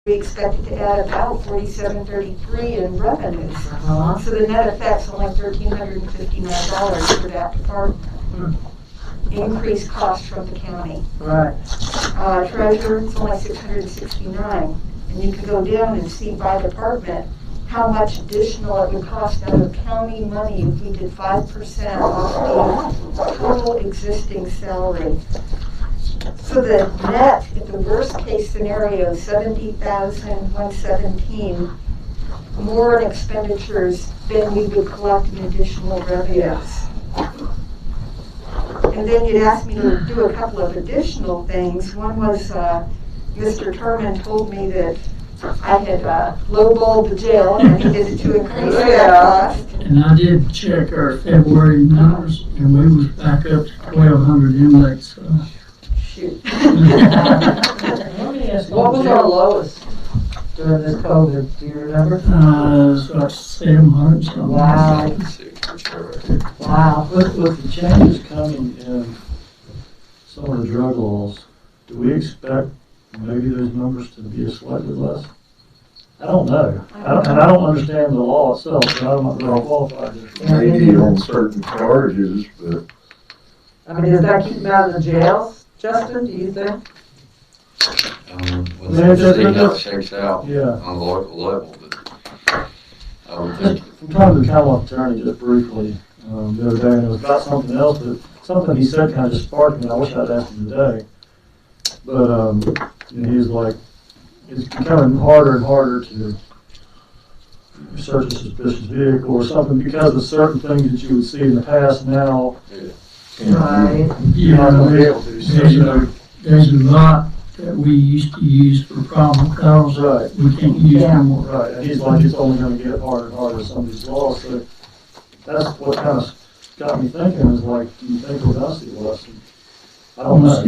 We expected to add about $47.33 in revenues. So the net effect's only $1,359 for that department. Increased cost from the county. Right. Treasurer, it's only $669. And you can go down and see by department how much additional it would cost out of county money if we did 5% off the total existing salary. So the net, at the worst case scenario, $70,117 more in expenditures than we would collect in additional revenues. And then you'd asked me to do a couple of additional things. One was Mr. Turman told me that I had lowballed the jail and I needed to increase that cost. And I did check our February numbers, and we was back up to 1,200 inmates. Shoot. What was our lowest during this COVID? Do you remember? It's like 700 something. Wow. Wow. With the changes coming in some of the drug laws, do we expect maybe those numbers to be slightly less? I don't know. And I don't understand the law itself, so I'm not really qualified to. Maybe on certain charges, but. I mean, does that keep them out of the jails, Justin, do you think? We'll see how it shakes out Yeah. on the local level, but I would think. From talking to the Commonwealth Attorney just briefly the other day, and it was about something else, but something he said kind of just sparked me. I wish I'd asked him today. But he was like, it's becoming harder and harder to search a suspicious vehicle or something because of certain things that you would see in the past now. Right. You're not going to be able to. So, There's a lot that we used to use for problem calls. Right. We can't use anymore. Right, and he's like, it's only going to get harder and harder with some of these laws. So that's what kind of got me thinking is like, do you think we're going to see less? I don't know.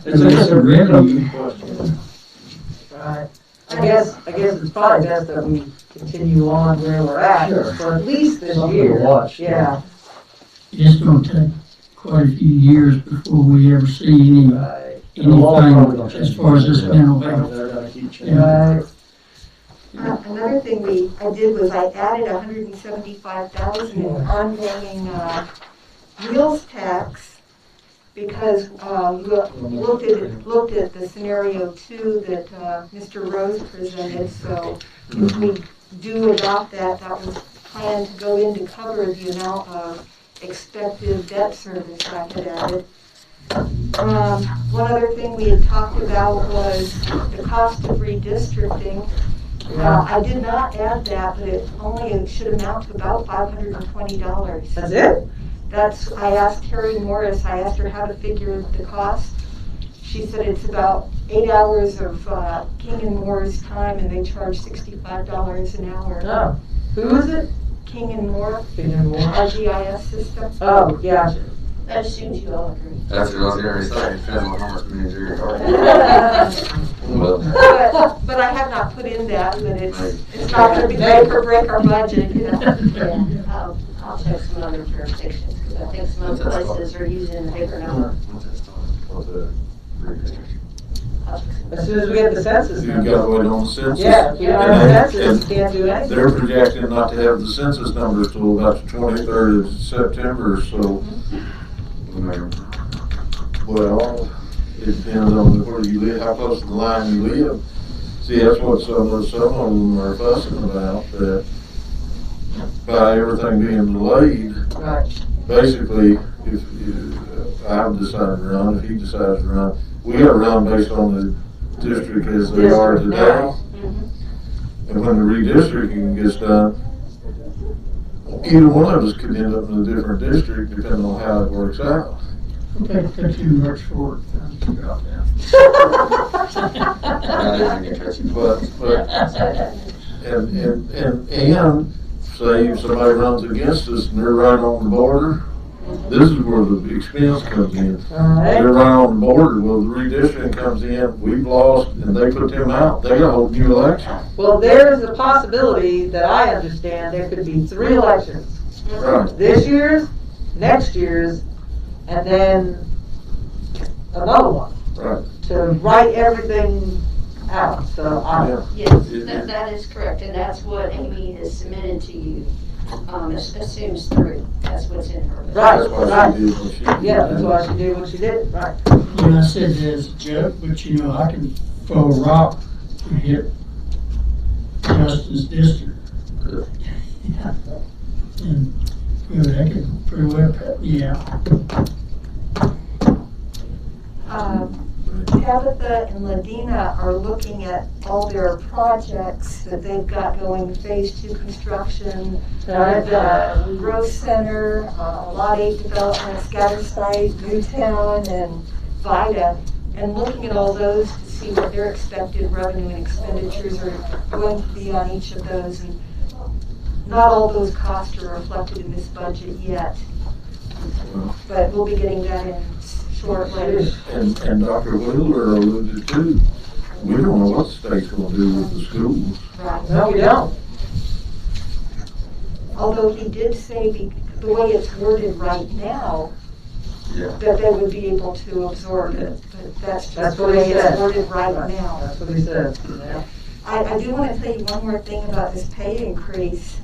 It's a revenue question. Right. I guess it's probably best that we continue on where we're at Sure. for at least this Something year. to watch. Yeah. It's going to take quite a few years before we ever see And the law probably don't anything change. as far as this mental They're health. going to keep changing. Right. Another thing I did was I added $175,000 in ongoing wheels tax because we looked at the scenario 2 that Mr. Rose presented. So if we do adopt that, that was planned to go in to cover the amount of expected debt service I had added. One other thing we had talked about was the cost of redistricting. I did not add that, but it should amount to about $520. That's it? I asked Terry Morris, I asked her how to figure the cost. She said it's about 8 hours of King and Moore's time, and they charge $65 an hour. Oh. Who is it? King and Moore, King and Moore. our GIS system. Oh, yeah. That assumes you all agree. That's what I was going to say, it depends on how much managerial are. But I have not put in that, but it's not going to be make or break our budget, you know. Yeah, I'll check some other jurisdictions, because I think some other places are using a bigger number. What's the redistricting? I'll check some. As soon as we get the census You number. gotta wait on the census. Yeah, if we don't have the census, we can't do anything. They're projecting not to have the census numbers till about the 23rd of September, so, well, it depends on where you live, how close to the line you live. See, that's what some of them are fussing about, that by everything being delayed, Right. basically, if I've decided to run, if he decides to run, we gotta run based on the district as they are District today. now. And when the redistricting gets done, either one of us could end up in a different district depending on how it works out. Take 2 words for it. Drop down. And say if somebody runs against us and they're right on the border, this is where the expense comes in. Alright. They're right on the border, well, the redistricting comes in, we've lost, and they put them out, they gotta hold new election. Well, there is a possibility that I understand there could be 3 elections. Right. This year's, next year's, and then another one. Right. To write everything out, so Yes, that is correct, and that's what Amy has submitted to you, assumes through, that's what's in her. Right, That's why right. she did what she did. Yeah, that's why she did what she did, right. Yeah, I said that as a joke, but you know, I can throw a rock and hit Justin's district. Yeah. And, you know, that could pretty well, yeah. Tabitha and Ladina are looking at all their projects that they've got going, phase 2 construction, Growth Center, Lot 8 development, Scatter Site, Newtown, and Vida, and looking at all those to see what their expected revenue and expenditures are going to be on each of those. And not all those costs are reflected in this budget yet, but we'll be getting that in shortly. And Dr. Wheeler alluded to, we don't know what the state's gonna do with the schools. Right. No, we don't. Although he did say the way it's worded right now, Yeah. that they would be able to absorb it, but that's That's just the what he way it's said. worded right now. That's what he said, yeah. I do want to tell you one more thing about this pay increase.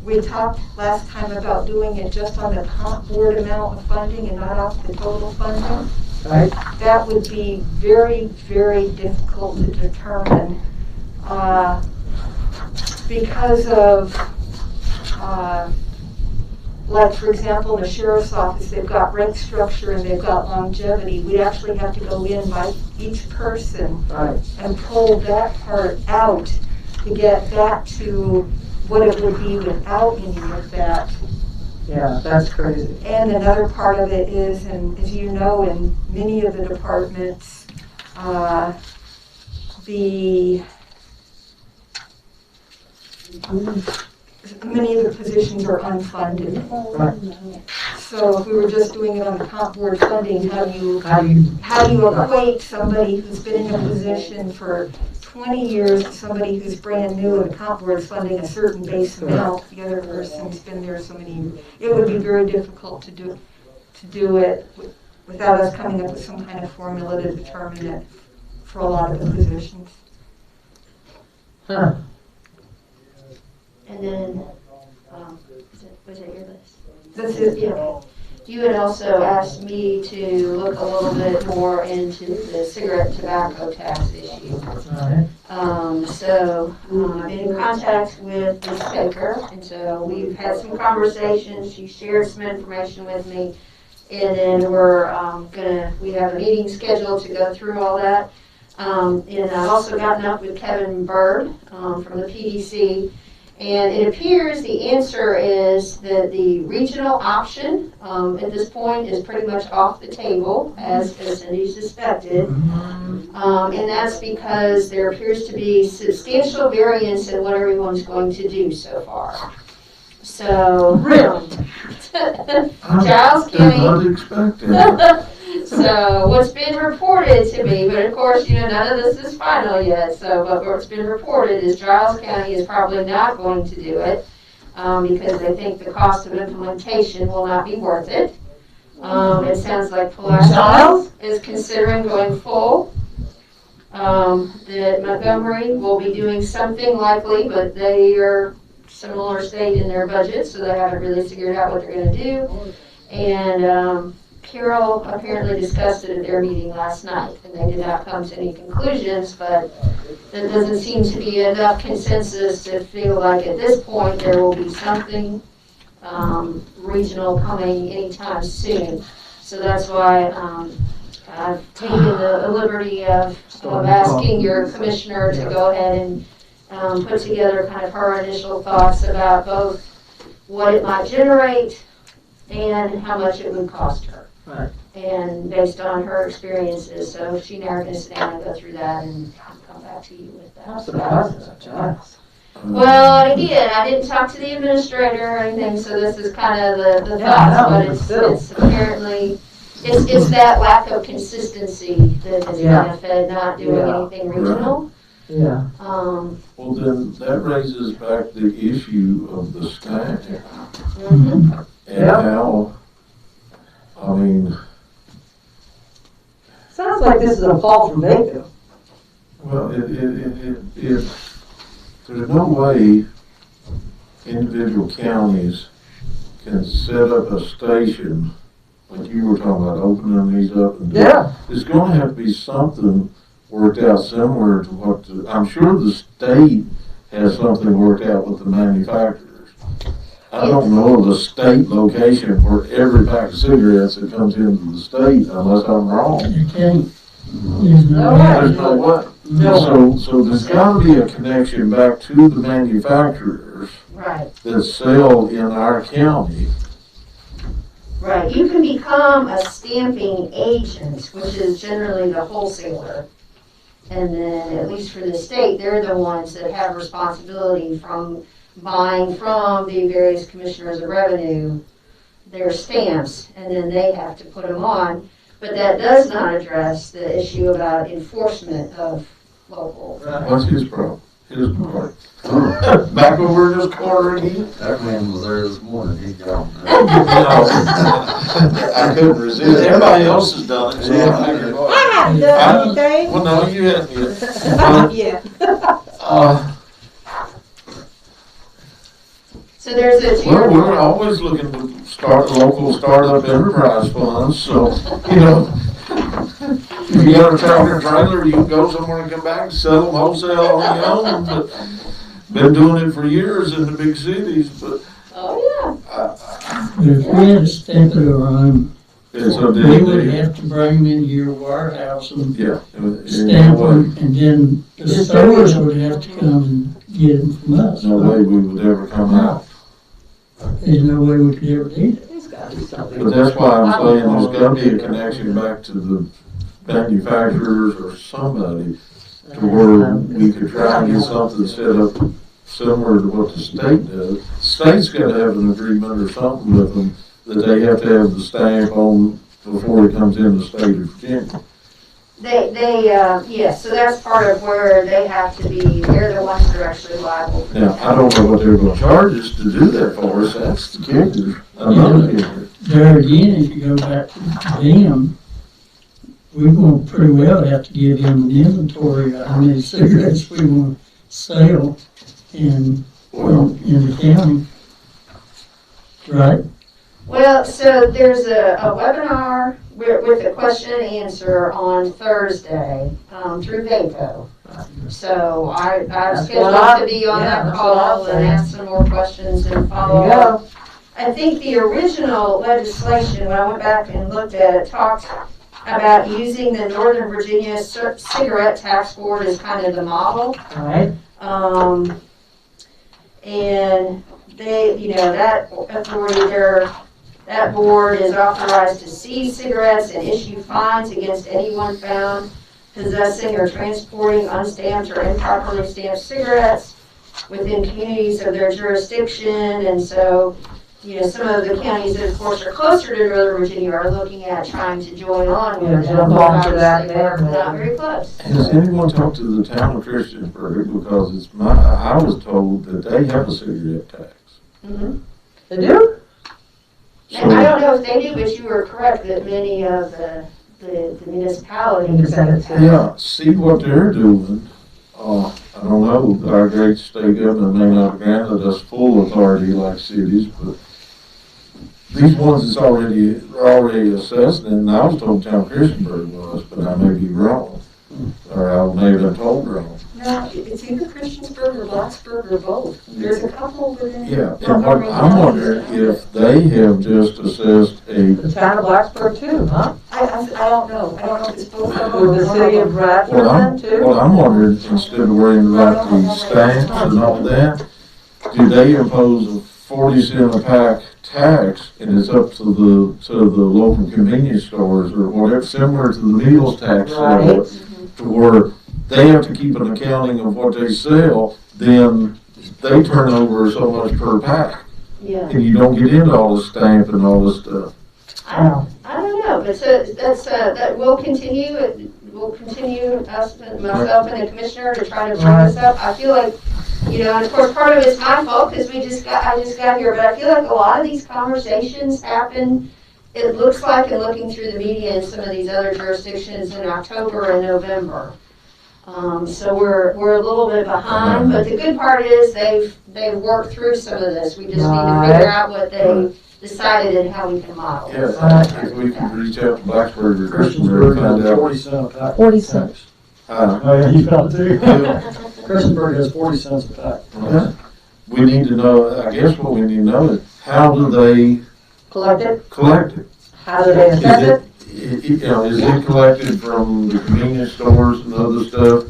We talked last time about doing it just on the comp board amount of funding and not off the total funding. Right, That would be very, very difficult to determine because of, like for example, in the sheriff's office, they've got rank structure and they've got longevity. We'd actually have to go in by each person right. and pull that part out to get back to what it would be without any of that. Yeah, that's crazy. And another part of it is, and as you know, in many of the departments, many of the positions are unfunded. Right. So if we were just doing it on the comp board funding, how do you How do you, equate somebody who's been in a position for 20 years to somebody who's brand new and the comp board's funding a certain base amount, the other person's been there so many years? It would be very difficult to do it without us coming up with some kind of formula to determine it for a lot of the positions. huh, And then, was it your list? That's it. Yeah. You had also asked me to look a little bit more into the cigarette and tobacco tax issue. alright, I've been in contact with Ms. Baker, and so we've had some conversations. She shared some information with me, and then we have a meeting scheduled to go through all that. And I've also gotten up with Kevin Bird from the PDC. And it appears the answer is that the regional option at this point is pretty much off the table, as Cindy suspected. And that's because there appears to be substantial variance in what everyone's going to do so far. So, Giles County. I was expecting. So what's been reported to me, but of course, none of this is final yet, but what's been reported is Giles County is probably not going to do it because they think the cost of implementation will not be worth it. It sounds like Pulaski is considering going full. That Montgomery will be doing something likely, but they are similar state in their budget, so they haven't really figured out what they're going to do. And Carroll apparently discussed it at their meeting last night, and they did not come to any conclusions, but there doesn't seem to be enough consensus to feel like at this point there will be something regional coming anytime soon. So that's why I've taken the liberty of asking your commissioner to go ahead and put together kind of her initial thoughts about both what it might generate and how much it would cost her. right. And based on her experiences, so she and I are going to sit down and go through that and come back to you with I'm that. surprised at Giles. Well, again, I didn't talk to the administrator or anything, so this is kind of the Yeah, I thoughts, know, but but still. it's apparently, it's that lack of consistency that has Yeah. benefited not doing Yeah. anything regional. Yeah, Well, then that raises back the issue of the stack Mhm. and Yeah. how, I mean, sounds like this is a call from Baker. Well, there's no way individual counties can set up a station, like you were talking about, opening these up and doing. Yeah. There's gonna have to be something worked out similar to what, I'm sure the state has something worked out with the manufacturers. I don't know the state location for every pack of cigarettes that comes into the state unless I'm wrong. You can't, there's no No way. There's no way. No. So there's gotta be a connection back to the manufacturers Right, that sell in our county. right. You can become a stamping agent, which is generally the wholesaler. And then, at least for the state, they're the ones that have responsibility from buying from the various commissioners of revenue their stamps, and then they have to put them on. But that does not address the issue about enforcement of local. What's his problem? His part. Back over in this corner again? That man was there this morning, he's gone. I couldn't resist. Everybody else has done it, so I figured. I haven't done anything. Well, no, you haven't yet. Yeah. So there's a Well, tier we're one. always looking to start local startup enterprise funds, so, you know, if you got a tractor trailer, you can go somewhere and come back and sell them wholesale on your own, but been doing it for years in the big cities, but Oh, But if we had to stamp it our own, it's a we would have to bring them into your warehouse and Yeah. stamp them, and then the stores would have to come and get them from us. No way we would ever come out. There's no way we could ever do that. There's gotta be something. But that's why I'm saying there's gotta be a connection back to the manufacturers or somebody to where we could try and get something set up similar to what the state does. State's gotta have an agreement or something with them that they have to have the stamp on before it comes in the state of Virginia. yes, so that's part of where they have to be, they're the ones that are actually liable for Now, I don't know what they're gonna charge us to do that for us, that's the kicker, another kicker. There again, if you go back to them, we're gonna pretty well have to give them an inventory of how many cigarettes we wanna sell in the county. Right? Well, so there's a webinar with a question and answer on Thursday through VACO. So I'm scheduled to be on that call and ask some more questions and follow There you up. go. I think the original legislation, when I went back and looked at it, talked about using the Northern Virginia Cigarette Tax Board as kind of the model. Right? And they, that authority there, that board is authorized to seize cigarettes and issue fines against anyone found possessing or transporting unstamped or improperly stamped cigarettes within communities of their jurisdiction. And so, some of the counties that, of course, are closer to Northern Virginia are looking at trying to join on with Yeah, them. jump onto that Obviously, we're bandwagon. not very close. Has anyone talked to the town of Christiansburg, because I was told that they have a cigarette tax. Mhm. They do? And I don't know if they do, but you were correct that many of the municipalities. Independent. Yeah, see what they're doing. I don't know, our great state government may not have granted us full authority like cities, but these ones that's already assessed, and I was told town of Christiansburg was, but I may be wrong. Or I may have been told wrong. No, it's either Christiansburg or Blacksburg or both. There's a couple within. Yeah, and what I'm wondering if they have just assessed a, The town of Blacksburg too, huh? I don't know. I don't know if it's both of them. With the city of Bradford then too? what I'm wondering, instead of worrying about the stamps and all that, do they impose a 40 cent a pack tax, and it's up to the local convenience stores or whatever, similar to the meals tax, Right. to where they have to keep an accounting of what they sell, then they turn over so much per pack, Yeah. and you don't get into all the stamp and all this stuff. I don't know, but so that will continue. We'll continue, myself and the commissioner, to try to bring this up. I feel like, and of course, part of it's my fault because I just got here, but I feel like a lot of these conversations happen, it looks like, in looking through the media in some of these other jurisdictions, in October and November. So we're a little bit behind, but the good part is they've worked through some of this. We just need to figure out what they decided and how we can model. Yeah, if we can reach out to Blacksburg or Christiansburg, Christiansburg find has out. 40 cent a pack. 40 cents. Oh, yeah, you found it too. Christiansburg has 40 cents a pack. We need to know, I guess what we need to know is, how do they Collect it, collect it? how do they Is assess it? You know, is it collected from the convenience stores and other stuff,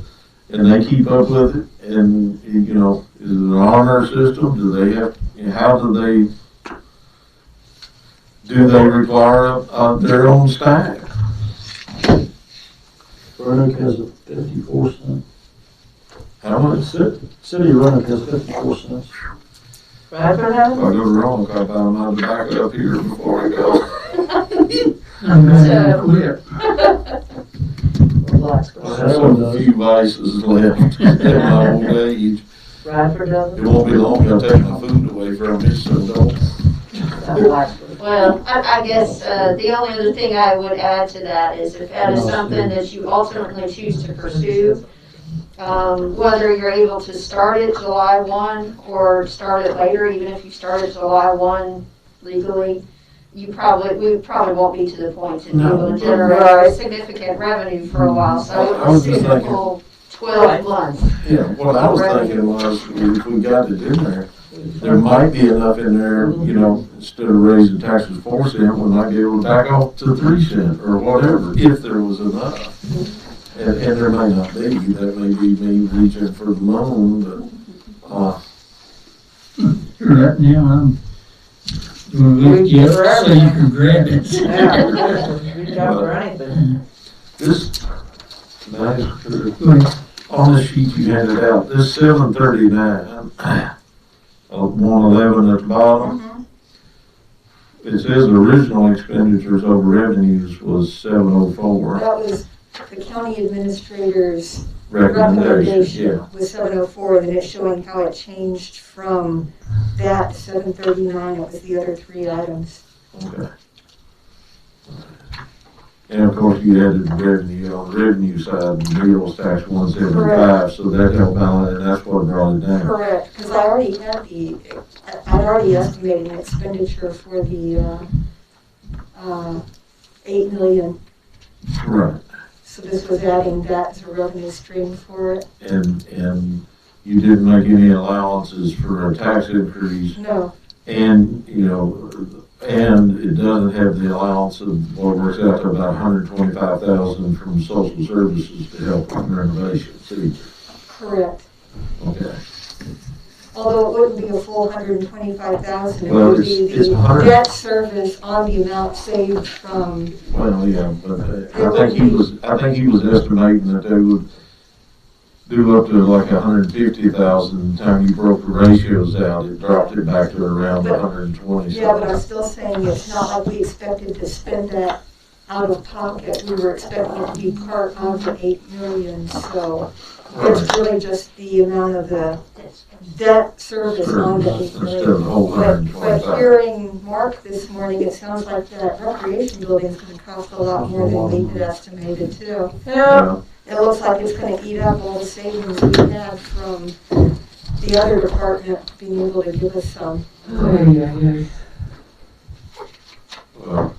and they keep up with it? And, you know, is it an honor system? Do they have, how do they require their own stack? Roanoke has a 54 cent. How much? City of Roanoke has 54 cents. Bradford If has I go to Roanoke, I buy them out of the back up here before I go. I'm gonna quit. it? Blacksburg. I have a few vices left at my old age. Bradford does It won't be long, they'll take my food away from me, so don't. Blacksburg. Well, I guess the only other thing I would add to that is if that is something that you ultimately choose to pursue, whether you're able to start it July 1 or start it later, even if you start it July 1 legally, we probably won't be to the point to be able to generate significant revenue for a while. So I would assume the full 12 months. Yeah, what I was thinking was, if we got it in there might be enough in there, you know, instead of raising taxes 4 cents, we might be able to back off to 3 cents or whatever, if there was enough. And there may not be, that may be me reaching for the moon, but, Right now, I'm gonna lift you up so you can grab it. Yeah, reach out for anything. this, on the sheet you handed out, this 739, 111 at the bottom, it says original expenditures over revenues was 704. That was the county administrator's Recommendation, yeah. recommendation was 704, and then it's showing how it changed from that 739, it was the other 3 items. Okay. And of course, you added the revenue on the revenue side, the meals tax 175, so that helped balance, and that's what brought it down. Correct, because I already had I'd already estimated an expenditure for the 8 million. Right. So this was adding that as a revenue stream for it. And you didn't make any allowances for a tax increase, No, and, you know, and it doesn't have the allowance of what works out to about 125,000 from social services to help with renovations either. correct. Okay. Although it wouldn't be a full 125,000, it Well, would be it's the 100. debt service on the amount saved from, Well, yeah, but I think he was estimating that they would do up to like 150,000. Time you broke the ratios out, it dropped it back to around 120. yeah, but I'm still saying it's not like we expected to spend that out of pocket. We were expecting it to be part of the 8 million, so it's really just the amount of the debt service on the 8 Instead of million. the whole But 125. hearing Mark this morning, it sounds like that recreation building's gonna cost a lot more than we had estimated too. Yeah, It looks like it's gonna eat up all the savings we had from the other department being able to give us some. Well,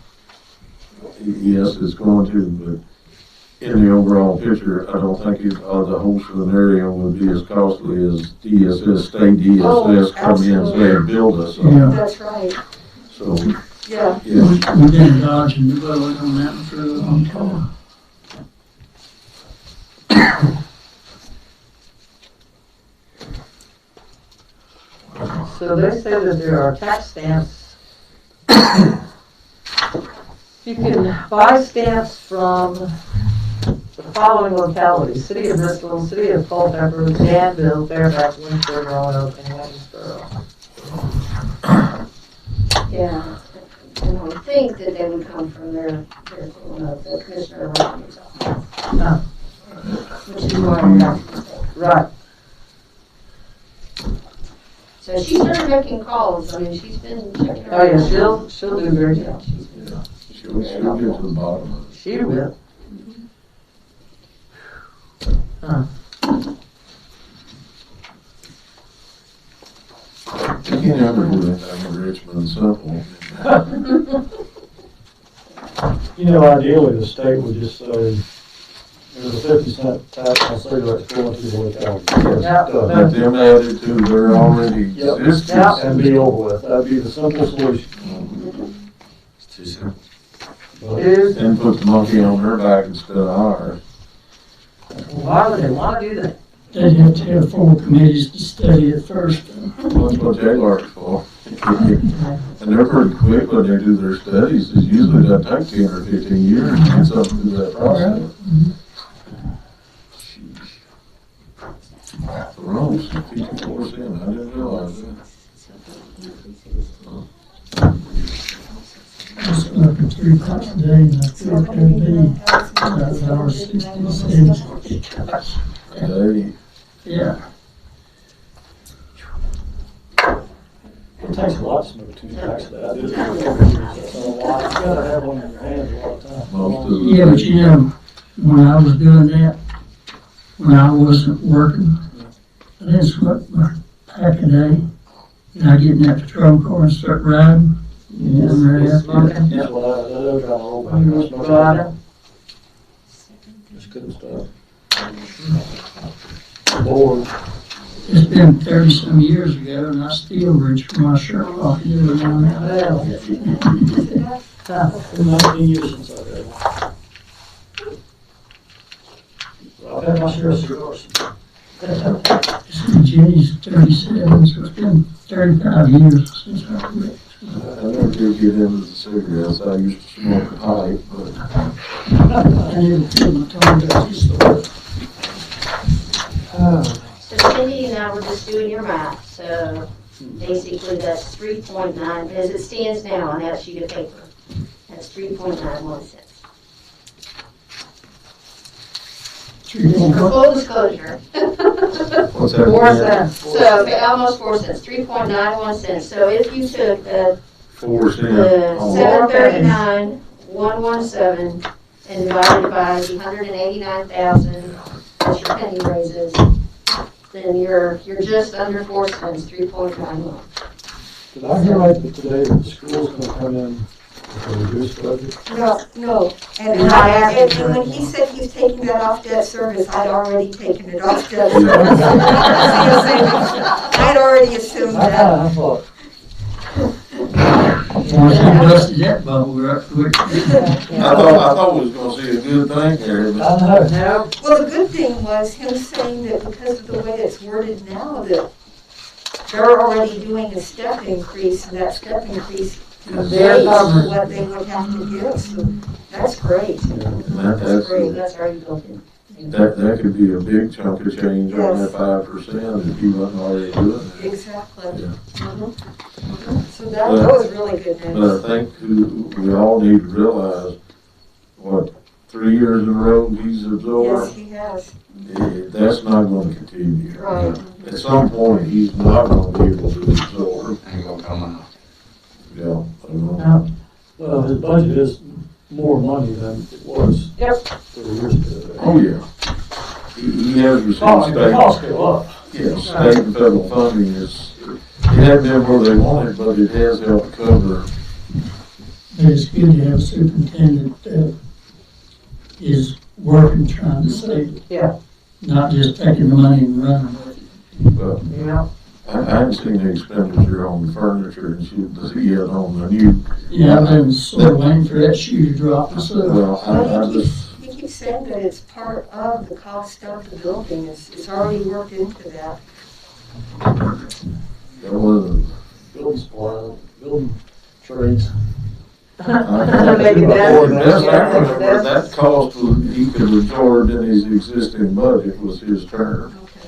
yes, it's going to, but in the overall picture, I don't think the whole scenario would be as costly as state DSS come in and say, build us something. Yeah. That's right, So, yeah. yeah. We've been dodging the bullet on that one for a long time. so they say that there are tax stamps. You can buy stamps from the following localities: City of Bristol, City of Culpeper, Danville, Fairfax, Lynchburg, Roanoke, and Waynesboro. Yeah, and I would think that they would come from the commissioner of revenue's office. Which is more than that. Right. So she started making calls, I mean, she's been checking. Oh, yeah, she'll do a great job. Yeah, she'll get to the bottom of it. She will. Huh. You can't ever do anything in Richmond simple. You know, ideally, the state would just say, there's a 50-cent tax on cigarettes going to the locality. Yeah. Let them add it to their already Yep. existing. Yeah. And be over with. That'd be the simple solution. It's too simple. But And put the monkey on their back instead of ours. Why would they want to do that? They'd have to have 4 committees to study it first. That's what J-Lark's for. And they're pretty quick when they do their studies. It usually doesn't take 10 or 15 years to get something through that process. The roll's 54%. I didn't realize that. I was up at 3 o'clock today and I feel every day, $1.66. They, Yeah. it takes a lot to smoke 2 packs of that. That's a lot. You gotta have one in your hand a lot of times. most of the. Yeah, but you know, when I was doing that, when I wasn't working, I didn't smoke my pack a day. And I get in that patrol car and start riding. Yes, I'm ready yes, up. smoking. That's what I was trying to roll back. You was driving? Just couldn't stop. Bored. It's been 30-some years ago and I still reach for my shirt off and do it now. Well, It's been 19 years since I've had one. I've had my share of cigars. Jenny's 37, so it's been 35 years since I quit. I never did get into the cigarettes. I used to smoke a pipe, but I never feel my tongue got this story. So Cindy and I were just doing your math, so basically that's 3.9, as it stands now on that sheet of paper, that's 3.91 cents. For full disclosure. what's that? 4 cents. So, almost 4 cents, 3.91 cents. So if you took the 4 cents. the Oh, 739,117 and divided by the 189,000, that's your penny raises, then you're just under 4 cents, 3.91. Did I hear right that today that the school's gonna come in with a reduced budget? No, and You're not asking and for when it. he said he's taking that off debt service, I'd already taken it off debt service. I'd already assumed that. I thought, Once you busted that bubble, we're up quick. I thought we was gonna see a good thing here, I but know. No, Well, the good thing was him saying that because of the way it's worded now, that they're already doing a step increase, and that step increase They're raised covered. what they would have to give, so that's great. That's great. that, That's already built in. that could be a big chunk of change on that 5% if you wasn't already doing it. Exactly. Yeah. So that was really good But news. I think we all need to realize, 3 years in a row he's Yes, absorbed, he has. that's not gonna continue. Right. At some point, he's not gonna be able to absorb, Ain't gonna come out. yeah. no. Well, his budget is more money than it was Yep. 30 years ago. Oh, yeah. He has received Oh, the state, costs go up. yeah, state and federal funding is, it hasn't been where they wanted, but it has helped cover. But it's good to have a superintendent that is working, trying to save it. Yeah. Not just taking the money and running with it. But Yeah. I haven't seen the expenditure on the furniture and shit, yet on the new. Yeah, I've been sort of waiting for that shoe to drop myself. Well, I Well, just, he keeps saying that it's part of the cost of the building, it's already worked into that. that wasn't. Building supply, building trades. Maybe That's that's- that cost he could absorb in his existing budget was his term. Okay.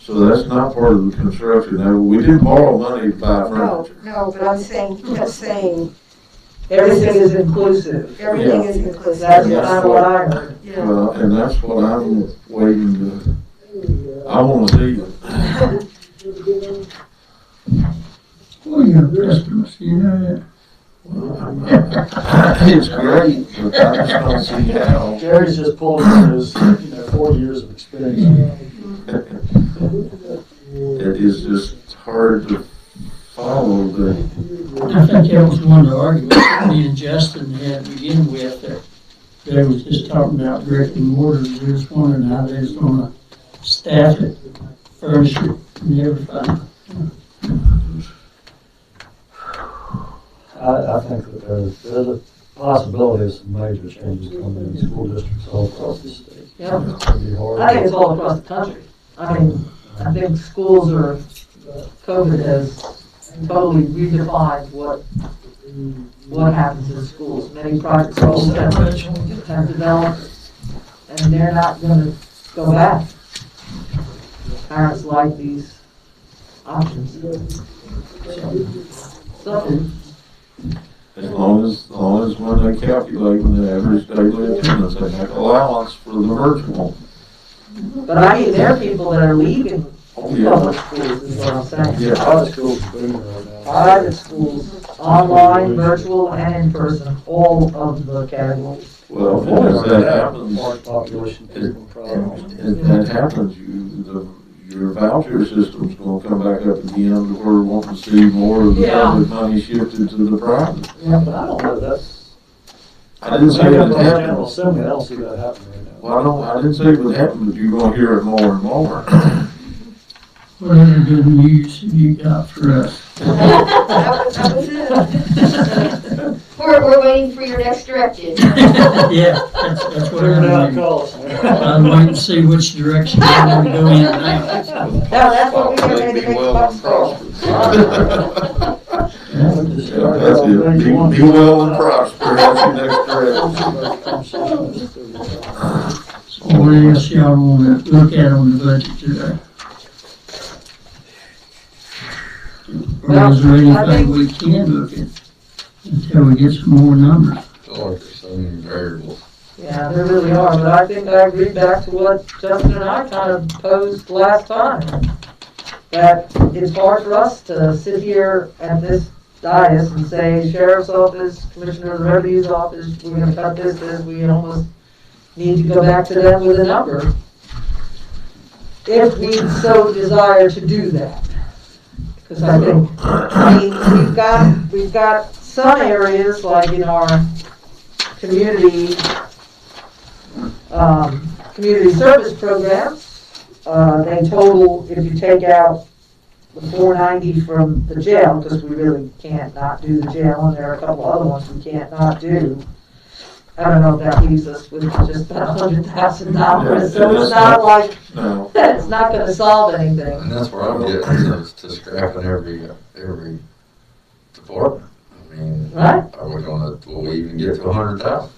So that's not part of the construction. Now, we didn't borrow money to buy No, furniture. no, but I'm saying, he kept saying, Everything is inclusive. everything is inclusive. That's kind of what I heard. Yeah. Well, and that's what I'm waiting to, I wanna see it. Well, you're a pessimist, you know that. It's great, but I just don't see how. Gary's just pulling his, 40 years of experience. It is just hard to follow the, I think that was one of the arguments that me and Justin had to begin with, that they was just talking about brick and mortar, they was wondering how they was gonna staff it, furnish it, and everything. I think that there's a possibility of some major changes coming in school districts all across the state. Yeah. It's gonna be hard. I think it's all across the country. I mean, I think schools are, COVID has totally redefined what happens in schools. Many private schools have developed, and they're not gonna go back. Parents like these options. So, as long as when they calculate the average daily attendance, they make allowance for the virtual. but I mean, there are people that are leaving Oh, yeah. public schools, is what I'm saying. Yeah. Private schools are booming right now. Private schools, online, virtual, and in person, all of the categories. Well, as that happens, Large population of people probably. as that happens, your voucher system's gonna come back up again, to where we're wanting to see more of the Yeah. public money shifted to the private. Yeah, But I don't know, that's. I didn't say it General happened. Assembly, I don't see that happening right now. Well, I didn't say it would happen, but you're gonna hear it more and more. What other good news have you got for us? That was it. We're waiting for your next directive. Yeah, that's what Figure it out, I'm waiting. call us. I'm waiting to see which direction I'm gonna go in now. No, that's what we gotta May make be the next well buck and for. prosperous. That's it, be well and prosper, that's your next direction. What else y'all wanna look at on the budget today? Or is there anything we can look at until we get some more numbers? feel like there's so many variables. Yeah, there really are, but I think I agree back to what Justin and I kind of posed last time. That it's hard for us to sit here at this dais and say, sheriff's office, commissioner of the revenue's office, we're gonna cut this, we almost need to go back to them with a number. If we so desire to do that. Because I think, I mean, we've got some areas, like in our community service programs, they total, if you take out the 490 from the jail, because we really can't not do the jail, and there are a couple other ones we can't not do. I don't know if that leaves us with just about $100,000, so it's not like, No, it's not gonna solve anything. And that's where I'm getting to scrapping every department. I mean, Right. are we will we even get to 100,000?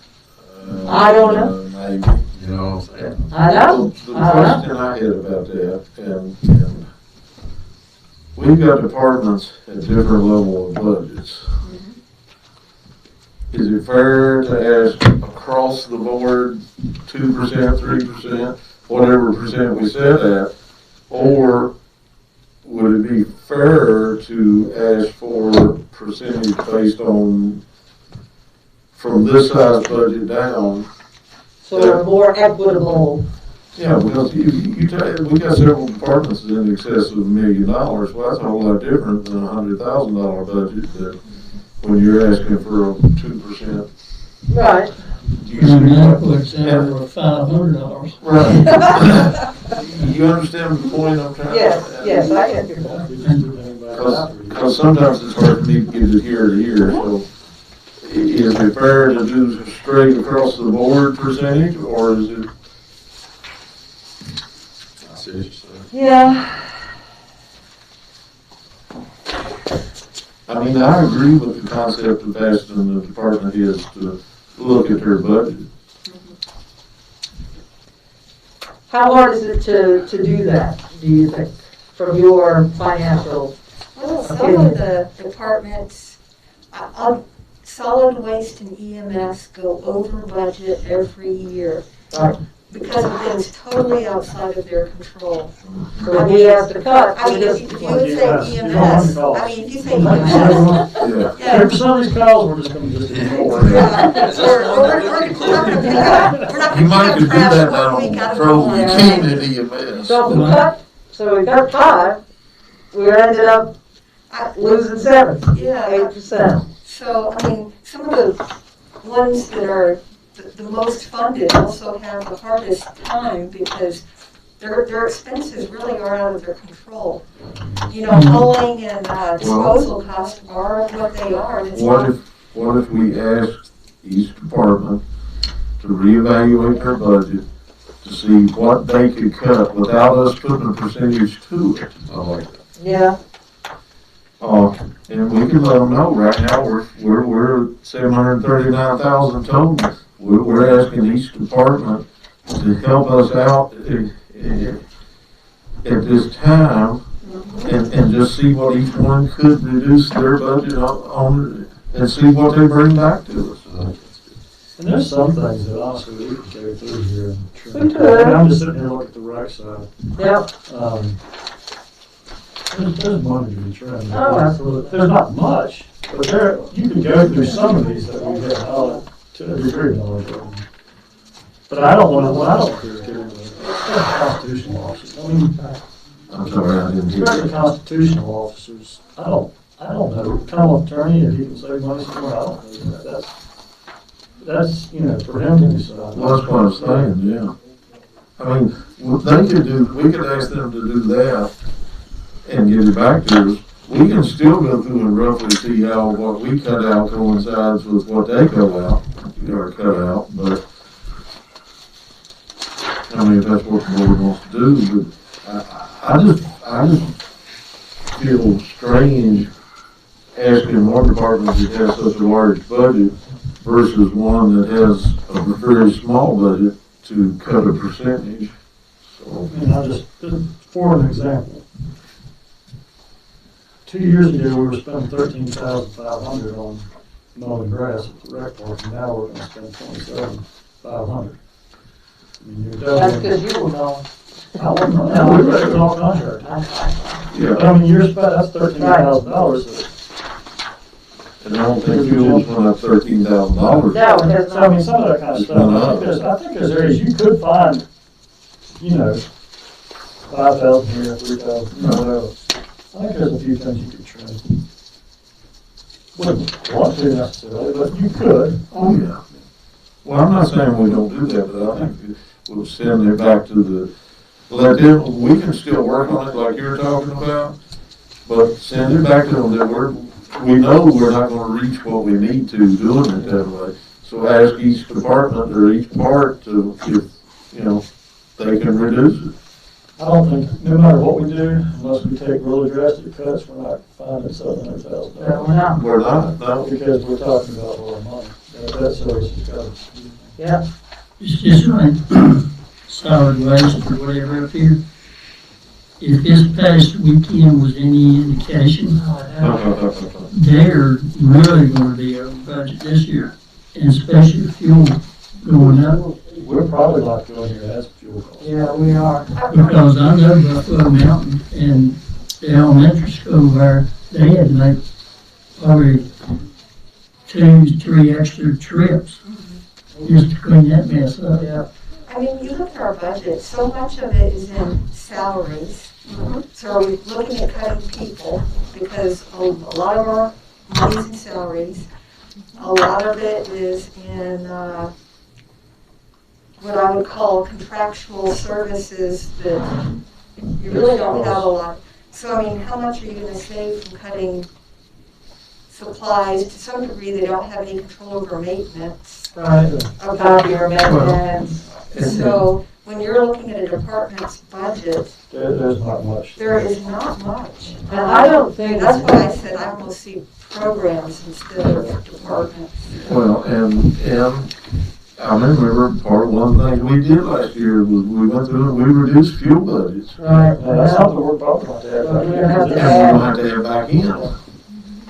I don't know. Maybe. You know what I'm saying? I know, The question I had about that, and we've got departments at different level of budgets. Is it fair to ask across the board 2%, 3%, whatever percent we set at? Or would it be fair to ask for percentage based on, from this size budget down? so a more equitable, Yeah, because we got several departments in excess of $1 million. Well, that's a whole lot different than a $100,000 budget that when you're asking for a 2%. right. You And see that what- puts that over $500. Right. You understand the point I'm trying to? Yes, I get your point. Because sometimes it's hard for me to get it here to here, so is it fair to do straight across the board percentage, or is it? I see what you're saying. Yeah, I mean, I agree with the concept of asking the department heads to look at their budget. how hard is it to do that, do you think, from your financial? Well, some of the departments, solid waste and EMS go over budget every year. Right. because of things totally outside of their control. So when he has to cut, I we mean, just, if you would say You don't want EMS, to call. I mean, if you say EMS, Yeah. yeah. For some of these calls, we're just gonna just ignore. Yeah, we're not gonna pick up, we're not You gonna might pick could up do trash that 1 now week on out of patrol, the you month. can't at EMS. so if we cut, so we cut 5, we ended up losing 7, Yeah, 8%. so, I mean, some of the ones that are the most funded also have the hardest time because their expenses really are out of their control. You know, hauling and disposal costs are what they are. and it's not- What if we asked each department to reevaluate their budget to see what they could cut without us putting a percentage to it? I like that. Yeah, And we can let them know right now, we're 739,000 total. We're asking each department to help us out at this time and just see what each one could reduce their budget on and see what they bring back to us. And there's some things that honestly we can carry through here and trim. We could. I'm just sitting here looking at the right side. yep, There's money to be trimmed. Oh, absolutely. There's not much, but you can go through some of these that we have knowledge, to a degree knowledge of. But I don't want to, what I don't care is constitutional officers. I mean, I'm sorry, I didn't hear especially you. constitutional officers, I don't know, common attorney, if he can save money somewhere, I don't know. That's, for him to decide. Well, that's what I'm saying, yeah. I mean, we could ask them to do that and get it back to us. We can still go through and roughly see how what we cut out coincides with what they cut out, or cut out, but I mean, if that's what the board wants to do, but I just feel strange asking one department that has such a large budget versus one that has a very small budget to cut a percentage. So, I mean, just for an example. 2 years ago, we were spending $13,500 on mowing grass at the rec park, and now we're gonna spend $27,500. I mean, you're that's doubling. because you were going. I wouldn't know. No, we were doing all contract. yeah, But I mean, you're spending, that's $13,000. and I don't think fuel's went up $13,000. No, it has So I mean, not. some of that kind of stuff, I think there's areas you could find, 5,000 here, 3,000, whatever. I think there's a few things you could trim. Wouldn't want to necessarily, but you could. Oh, yeah. Well, I'm not saying we don't do that, but I think we'll send it back to let them, we can still work on it like you're talking about, but send it back to them that we know we're not gonna reach what we need to doing it that way. So ask each department or each part to, if, they can reduce it. I don't think, no matter what we do, unless we take really drastic cuts, we're not finding $700,000. No, we're not. We're not, no. Because we're talking about a lot of money. That service has got to. Yeah, It's just like solid waste or whatever up here. If this past weekend was any indication, they're really gonna be over budget this year, and especially fuel going up. We're probably not going here as fuel costs. yeah, we are. Because I know Buffalo Mountain and the elementary school there, they had to make probably 2-3 extra trips just to clean that mess up. Yeah, I mean, you look at our budget, so much of it is in salaries. So are we looking at cutting people? Because a lot of our money's in salaries. A lot of it is in what I would call contractual services that you really don't have a lot. So I mean, how much are you gonna save from cutting supplies? To some degree, they don't have any control over maintenance. right. of Copier, maintenance. So when you're looking at a department's budget, There's not much. there is not much. And I don't think. And that's why I said I almost see programs instead of departments. Well, and I remember one of the things we did last year was we went through and we reduced fuel budgets. Right, That's something we're talking about there. We're gonna have to And we're gonna have to add back in.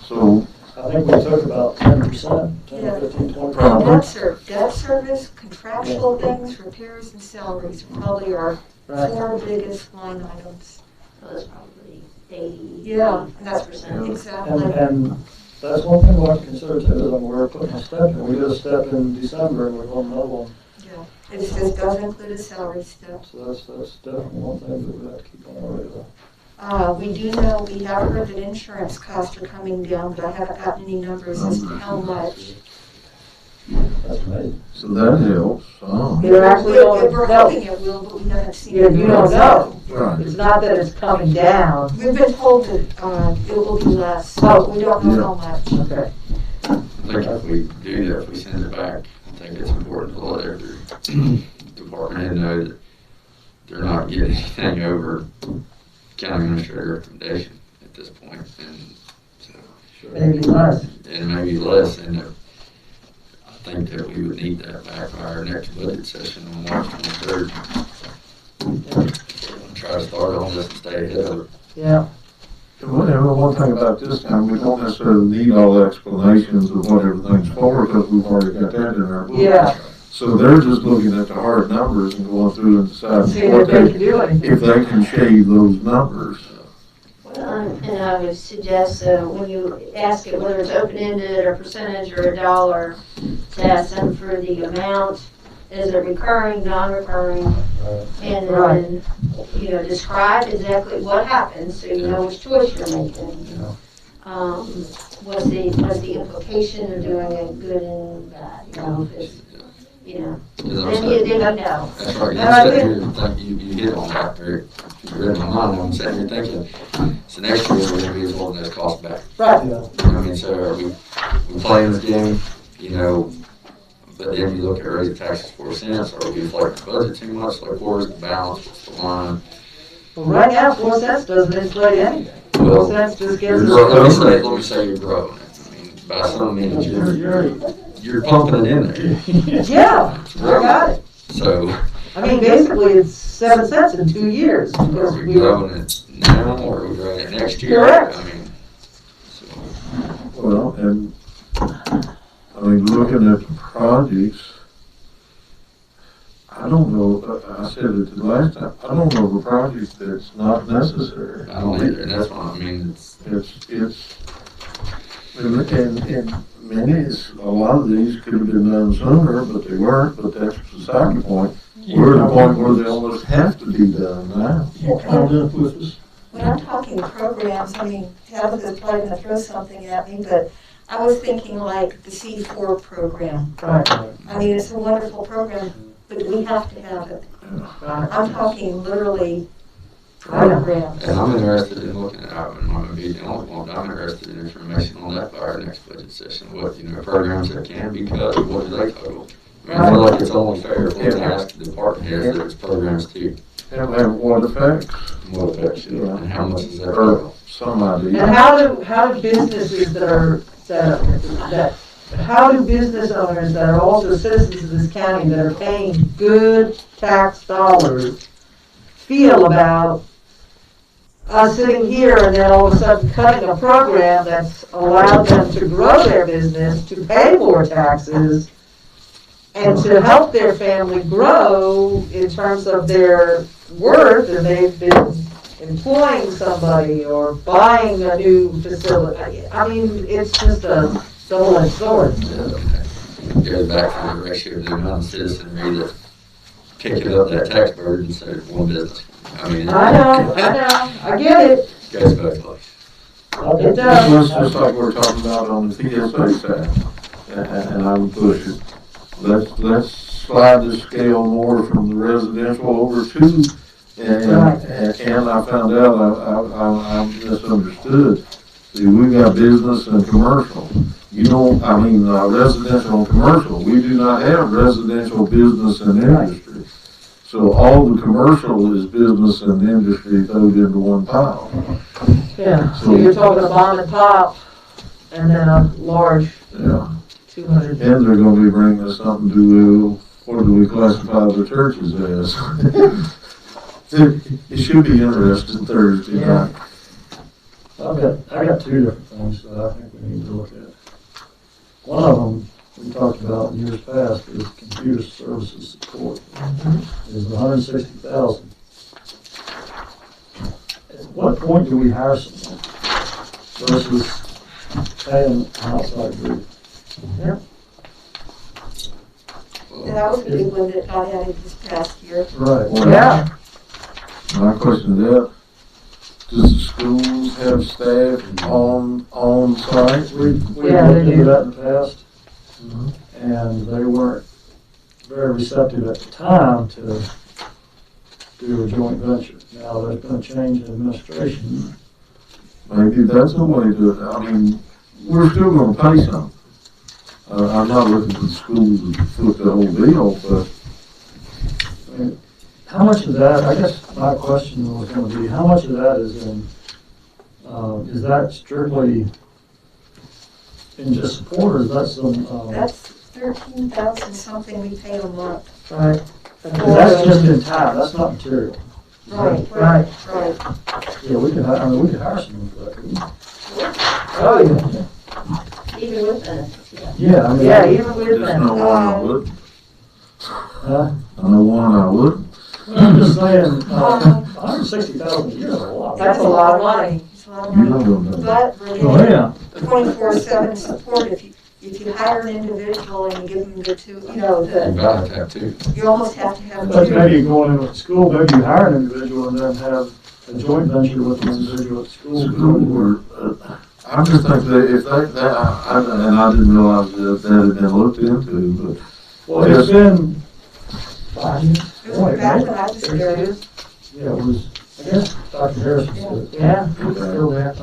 So, I think we took about 10%, Yeah. 10, 15, 20%. Probably. Debt service, contractual things, repairs and salaries are probably our Right. four biggest line items. So it's probably 80. Yeah, and that's percent. exactly. And that's one thing we'll have to consider too, is when we're putting a step in, we did a step in December and we're going another one. Yeah, it just doesn't include a salary step. So that's definitely one thing that we have to keep on our radar. We do know, we have heard that insurance costs are coming down, but I haven't gotten any numbers as to how much. That's amazing. So that helps, You're actually We're no, hoping it will, but we haven't seen you it. don't know. Right. It's not that it's coming down. We've been told that it will be less, Oh. but we don't know how much. Okay. I think if we do that, if we send it back, I think it's important to let every department head know that they're not getting anything over county administrator recommendation at this point, and so, Maybe less. and maybe less, and I think that we would need that back by our next budget session on March 23rd. Try to start on this and stay ahead of it. Yeah. And one thing about this time, we don't necessarily need all the explanations of what everything's for, because we've already got that in our book. Yeah. So they're just looking at the hard numbers and going through and deciding See if what they they, can do anything. if they can shave those numbers. Well, and I would suggest, when you ask it, whether it's open-ended or percentage or a dollar, to ask them for the amount, is it recurring, non-recurring? And then, describe exactly what happens, so you know which choice you're making. What's the implication of doing it, good and bad, if it's, then you know. That's right, And I you think you hit on that, Rick. You read my mind, I'm sitting here thinking, so next year we're gonna be holding those costs back. Right. You know what I mean, so are we playing this game, but then you look at raising taxes 4 cents, or we inflate the budget too much, like where's the balance, what's the line? Well, right now, 4 cents doesn't inflate anything. 4 Well, cents just You're gives growing, us. let me say you're growing it. I mean, by some means, you're pumping it in there. Yeah, I got it. So, I mean, basically, it's 7 cents in 2 years. are Because we we growing it now, or are we growing it next year? Correct. I mean, so, Well, and, looking at the projects, I don't know, I said it the last time, I don't know of a project that's not necessary. I don't either, and that's why, A lot of these could have been done sooner, but they weren't, but that's beside the point. We're at the point where they almost have to be done now. You caught up with us. When I'm talking programs, Tabitha's probably gonna throw something at me, but I was thinking like the C4 program. Right, It's a wonderful program, but we have to have it. right. I'm talking literally I know. programs. and I'm interested in looking at, I'm not gonna be the only one, but I'm interested in information on that by our next budget session. What, programs that can be cut, what do they total? I feel like it's only fair if we can ask the department heads that it's programs too. And what effects, What affects you, and how much is that or total? some And idea. how do businesses how do business owners that are also citizens of this county that are paying good tax dollars feel about us sitting here and then all of a sudden cutting a program that's allowed them to grow their business, to pay more taxes, and to help their family grow in terms of their worth, and they've been employing somebody or buying a new facility. It's just a double-edged sword. Goes back to the ratio of the amount of citizenry that's picking up that tax burden instead of one business. I know, I get it. Goes both ways. It does. It's just like we're talking about on the TSA side, and I would push it. Let's slide the scale more from the residential over to, and I found out I misunderstood. See, we've got business and commercial. Residential and commercial. We do not have residential, business, and industry. So all the commercial is business and industry thrown into one pile. Yeah, so you're talking a mom and pop, and then a large Yeah. 200. And they're gonna be bringing us something to, what do we classify the churches as? It should be interesting Thursday night. I got 2 different things that I think we need to look at. One of them we talked about in years past is computer services support. Is $160,000. At what point do we hire someone versus paying an outside group? That was a big one that got added this past year. Right. Yeah. My question is that, does the schools have staff on site? We Yeah, they looked into do. that in the past, and they weren't very receptive at the time to do a joint venture. Now, there's been a change in administration. Maybe that's the way to, I mean, we're still gonna pay some. I'm not looking for the schools to flip the whole deal, but I mean, how much of that, I guess my question was gonna be, how much of that is that strictly in just support, or is that some, That's 13,000 something we pay a month. Right. that's just in time, that's not material. Right, Right. right. Yeah, we could hire someone for that, couldn't we? Oh, yeah. Even with benefits. Yeah, I mean. Yeah, even with there's that. no one I would, Huh? no one I would. I'm just saying, $160,000 a year is a lot. That's a lot of money. It's a lot of You money. don't know. But Oh, we're yeah. 24/7 support. If you hire an individual and you give them the two, you know, You gotta have to. you almost have to have But two. maybe going in with the school, maybe you hire an individual and then have a joint venture with an individual at school. I just think that if and I didn't realize that had been looked into, Well, it's been 5 years. It was back when I was there. Yeah, it was, I guess Dr. Harrison said it. Yeah, it's still there.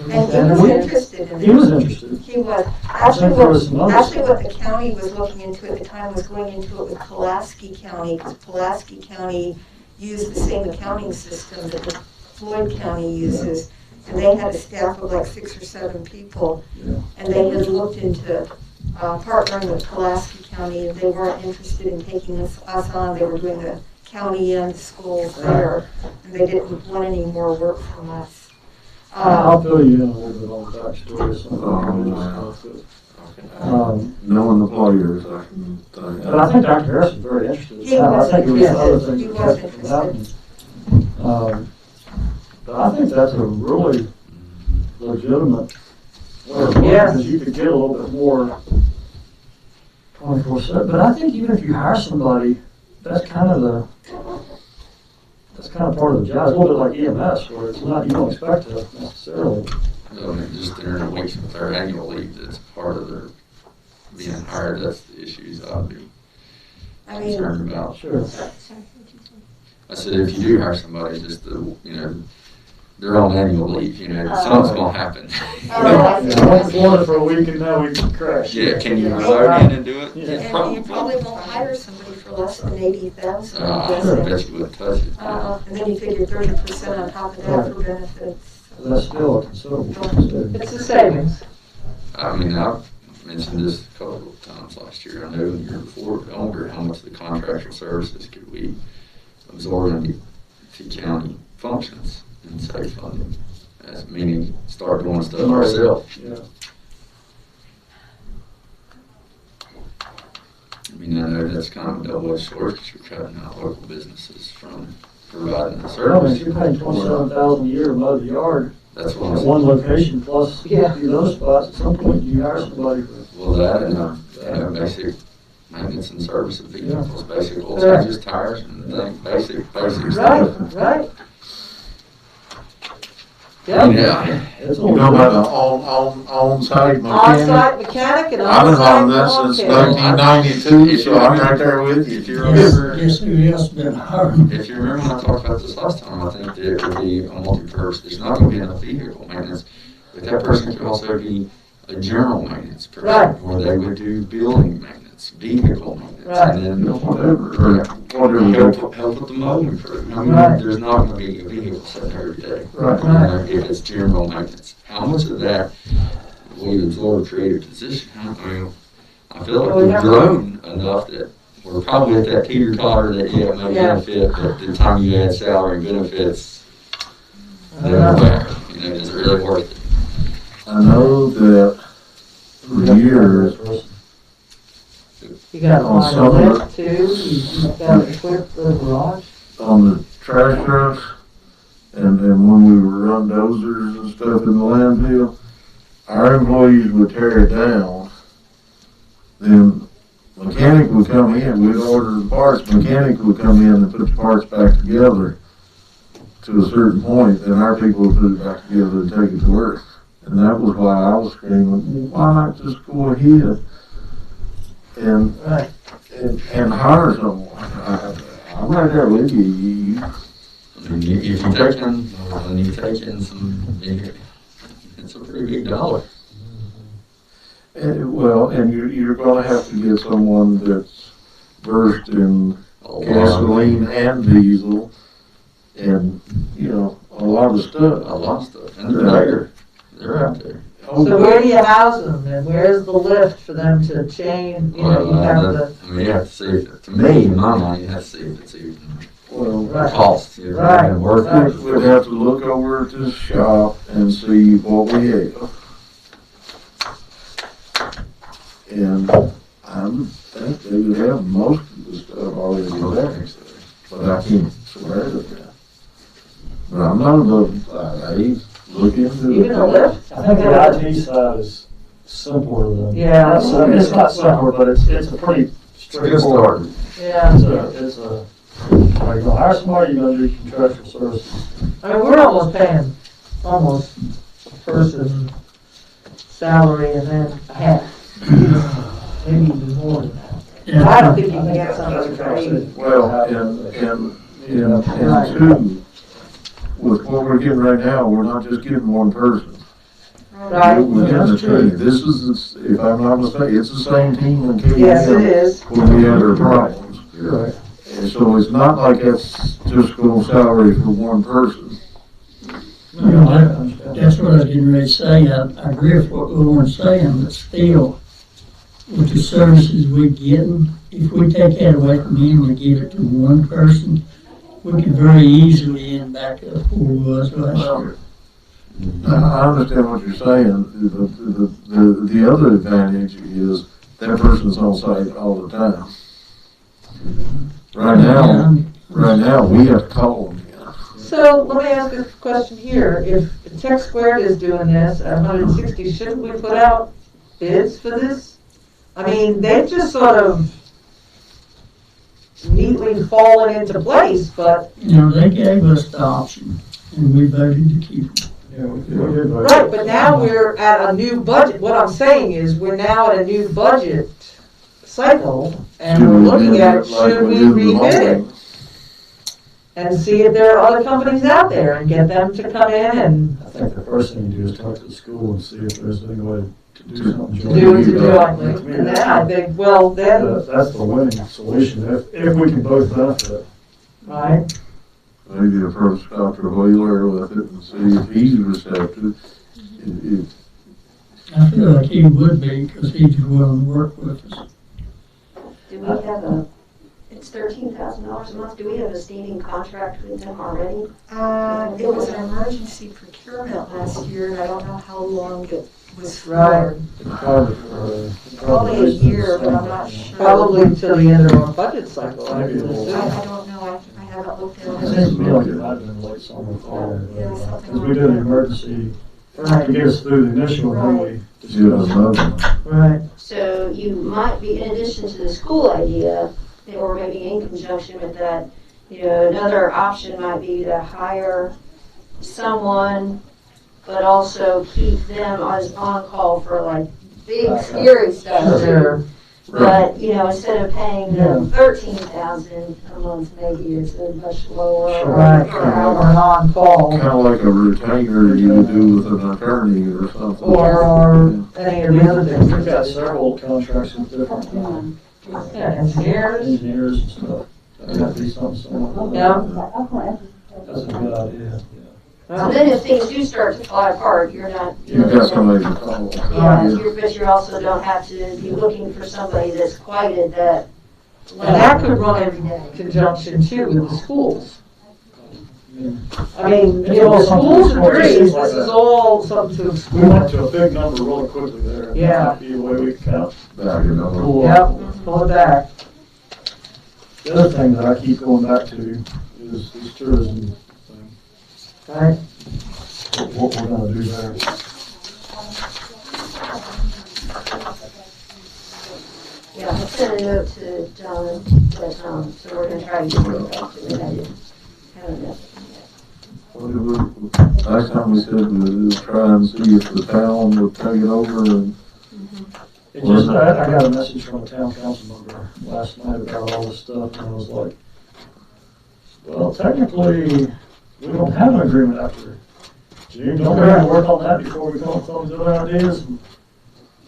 And he was interested in it. He was interested. He was. I think there was some other Actually, what stuff. the county was looking into at the time was going into it with Pulaski County, because Pulaski County used the same accounting system that the Floyd County uses. And they had a staff of like 6 or 7 people. Yeah. And they had looked into partnering with Pulaski County, and they weren't interested in taking us on. They were doing the county and the schools there, and they didn't want any more work from us. I'll fill you in a little bit on the backstory of some of the religious stuff. knowing the players, I can think. But I think Dr. Harris was very interested. He I was think it was interested. other things He that was kept it from happening. But I think that's a really legitimate way of looking, Yes. because you could get a little bit more 24/7. But I think even if you hire somebody, that's kind of part of the job. It's a little bit like EMS, where it's not, you don't expect to necessarily. I mean, just during the weeks with their annual leave, that's part of their being hired, that's the issues I'd be I mean, concerned about. Sure. I said, if you do hire somebody, just they're on annual leave, something's gonna happen. Oh, Yeah, I went to Florida for a week and now we crashed. Yeah, can you remote in and do it? Yeah. and you probably won't hire somebody for less than 80,000. I bet you wouldn't touch it. And then you figure 30% on top of that for benefits. That's still a considerable percentage. It's a savings. I mean, I've mentioned this a couple of times last year, I know, and the year before, but I wonder how much of the contractual services could we absorb into county functions and save funding, as meaning start doing stuff ourselves. Yeah. I mean, I know that's kind of a double-edged sword, because you're cutting out local businesses from providing the Well, I mean, if service. you're paying $27,000 a year to mow the yard That's what at I'm one saying. location plus Yeah. these other spots, at some point you hire somebody for. Well, that and basic maintenance and service of vehicles, basic oil Correct. changes, tires, and things, basic Right, stuff. right. Yeah. Yeah. It's You know about the on-site mechanic? On-site mechanic and I've been on-site on this since lawn care. 1992, so I'm right there with you. If you remember, Guess who else been hiring? if you remember when I talked about this last time, I think that it would be a multi-purpose, there's not gonna be enough vehicle maintenance, but that person could also be a general maintenance person, Right. where they would do building maintenance, vehicle maintenance, Right. and then Whatever, or whatever. help with the mowing crew. I mean, Right. there's not gonna be a vehicle sitting there every day. Right. If it's general maintenance, how much of that we absorb creative position? I mean, I feel like Well, we've yeah. grown enough that we're probably at that teeter totter that, yeah, it may Yeah. benefit, but the time you add salary and benefits, I they're know. back. Is it really worth it? I know that for years, You got On on some a of lift too, you got to equip the garage. on the trash trucks, and when we were run dozers and stuff in the landfill, our employees would tear it down. Then mechanic would come in, we'd order the parts, mechanic would come in and put the parts back together to a certain point, then our people would put it back together and take it to work. And that was why I was screaming, why not just go ahead and Right. and hire someone? I'm right there with you. I mean, if you take in, when you take in some, it's a pretty big dollar. And you're gonna have to get someone that's versed in A lot. gasoline and diesel and, a lot of stuff. A lot of stuff, and they're there, they're out there. So where do you house them, and where's the lift for them to chain, you have the, I mean, you have to see, to me, in my mind, you have to see if it's even Well, Right. cost, you know, Right. and worth Right. it. we'd have to look over at this shop and see what we have. And I would think they would have most of the stuff already there, but I can't swear to that. But I'm not above, I look into it. even a lift? I think the IT side is simpler than. Yeah. It's not simpler, but it's a pretty It's a good straightforward. start. Yeah, It's a, are you gonna hire somebody, you're gonna do contractual services. I mean, we're almost paying almost a person salary and then a half, maybe even more than that. I don't think you can get somebody for 80. Well, and two, with what we're getting right now, we're not just getting one person. Right. We're getting a team. This is, if I'm not mistaken, it's the same team in Yes, it KM is. when we had our problems. You're right. And so it's not like that's just going salary for one person. That's what I was getting ready to say. I agree with what Lauren's saying, but still, with the services we're getting, if we take that away from him and give it to one person, we could very easily end back up where we was last year. I understand what you're saying. The other advantage is that person's on site all the time. Right now, we have to call them. So let me ask a question here. If Tech Squared is doing this at 160, shouldn't we put out bids for this? I mean, they've just sort of neatly fallen into place, but, They gave us the option, and we voted to keep it. Yeah, we did vote. right, but now we're at a new budget. What I'm saying is, we're now at a new budget cycle, and we're looking at, should we rebid it? And see if there are other companies out there and get them to come in and I think the first thing you do is talk to the school and see if there's any way to do something do it jointly. jointly. And then I think, well, then, That's the winning solution, if we can both benefit. right, Maybe approach Dr. Wheeler with it and see if he's receptive. I feel like he would be, because he's willing to work with us. Do we have it's $13,000 a month, do we have a standing contract with them already? It was an emergency procurement last year, and I don't know how long it was right. for. Probably a year, but I'm not sure. Probably until the end of our budget cycle, I would I assume. don't know, I haven't looked It at seems it. to me like it might have been late summer, fall, Yeah, something because we like did an that. emergency to Right, get us through the initial, then we just Yeah, another one. right. So you might be, in addition to the school idea, or maybe in conjunction with that, another option might be to hire someone, but also keep them as on call for like big scary stuff. Sure. But, instead of paying them $13,000 a month, maybe it's a much lower. Right, per or hour. on call, Kind of like a retainer you would do with an attorney or something. or any of the other We've got things. several contracts with different Yeah, engineers, engineers and stuff. That might be something similar. yeah. That's a good idea, So then if things do start to fly apart, you're not. You've got somebody to call. Yeah, but you also don't have to be looking for somebody that's quite at that And that level could run every in day. conjunction too with the schools. I mean, you know, schools and trees, this is all something to We explore. went to a big number really quickly there. Yeah. Might be a way we can kind of Back it up. pull Yep, up. pull it back. The other thing that I keep going back to is this tourism thing. Right. What we're gonna do there. Yeah, I sent a note to John, but, so we're gonna try to get it back to it. I didn't have enough yet. Last time we said we'd try and see if the town would take it over and. It just, I got a message from a town council member last night about all this stuff, and I was like, well, technically, we don't have an agreement after June. Don't we have to work on that before we come up with all these other ideas?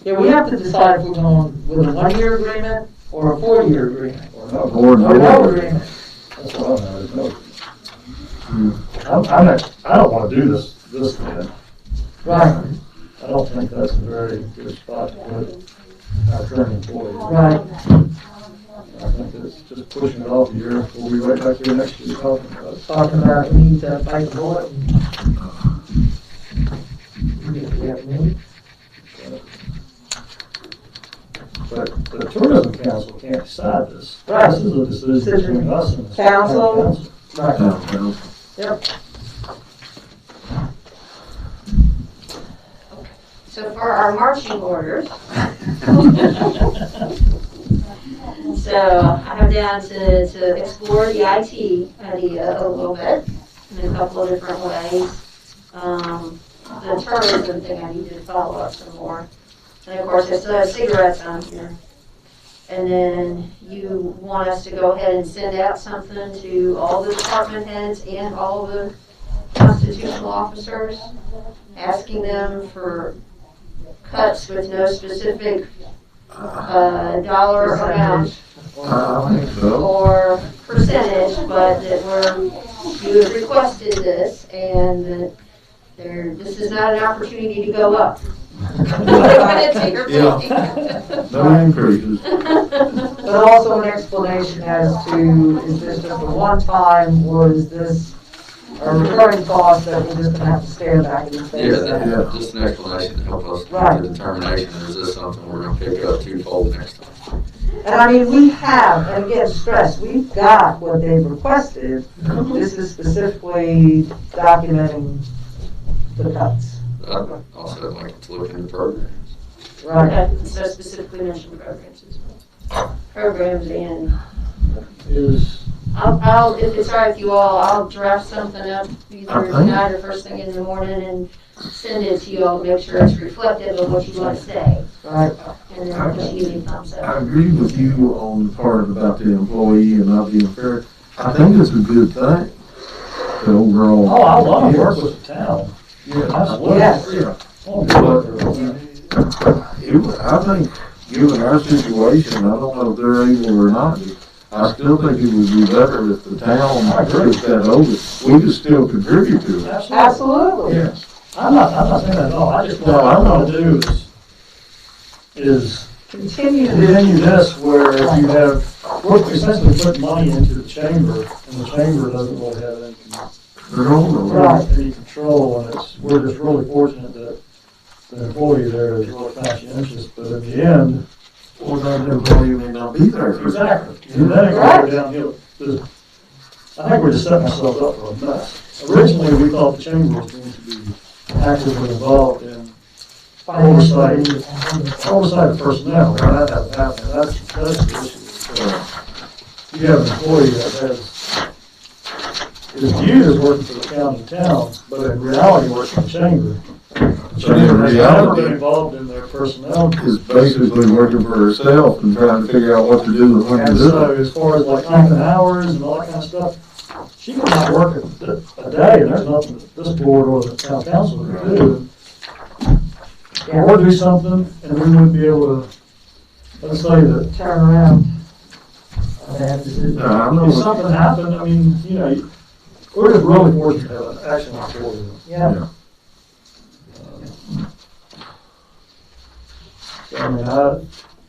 Yeah, we have to decide if we're going with a 1-year agreement or a 4-year agreement. Or no? Or No agreement. That's what I'm at, is no. I don't wanna do this again. Right, I don't think that's a very good spot to put our current employees. right. I think it's just pushing it off a year. We'll be right back here next year talking about it. Talking about we need to bite the bullet. And- But the tourism council can't decide this. Right. This is a decision between us and the Council. town council. Right, Town council. yep. So for our marching orders. So I have down to explore the IT idea a little bit in a couple of different ways. The tourism thing I need to follow up some more. And of course, I still have cigarettes on here. And then you want us to go ahead and send out something to all the department heads and all the constitutional officers, asking them for cuts with no specific dollar amount I think so. or percentage, but that you have requested this and that this is not an opportunity to go up. Yeah. No increases. But also an explanation as to, is this just a one-time, or is this a recurring cost that we're just gonna have to stare back in the face Yeah, at? Yeah. just an explanation to help us Right. make a determination, is this something we're gonna pick up twofold next time? And I mean, we have, and again, stress, we've got what they've requested. This is specifically documenting the cuts. I'd also like to look into programs. Right, Okay, so specifically mention programs as well. Programs and I'll, if it's all right with you all, I'll draft something up either tonight or first thing in the morning and send it to you all to make sure it's reflective of what you want to say. right. And then just give me a thumbs I up. agree with you on the part about the employee and not being fair. I think it's a good thing. The overall. Oh, I want to work with the town. Yeah, Absolutely. Yes. Yeah. I want to work with I think, given our situation, I don't know if they're able or not, I still think it would be better if the town took that over. We could still contribute to it. Absolutely. Yes. I'm not saying that at all. I just, what I want to do is Continue to continue this where you have, we're essentially putting money into the chamber, and the chamber doesn't really have Right. any control, and we're just really fortunate that the employee there is really conscientious, but in the end. Or that employee may not be there. Exactly. And then it goes downhill. I think we're just setting ourselves up for a mess. Originally, we thought the chamber was going to be actively involved in oversight of personnel. Well, that hasn't happened. That's the issue. You have an employee that is viewed as working for the county and town, but in reality works for the chamber. The So in chamber has never reality- been involved in their personnel. Is basically working for herself and trying to figure out what to do and when to And do so it. as far as like clocking hours and all that kind of stuff, she could not work a day, and there's nothing that this board or the town council can do. Or do something, and we wouldn't be able to, let's say that turn around. No, I know if what- something happened, I mean, you know, we're just really fortunate to have an excellent employee. Yeah, So, I mean, I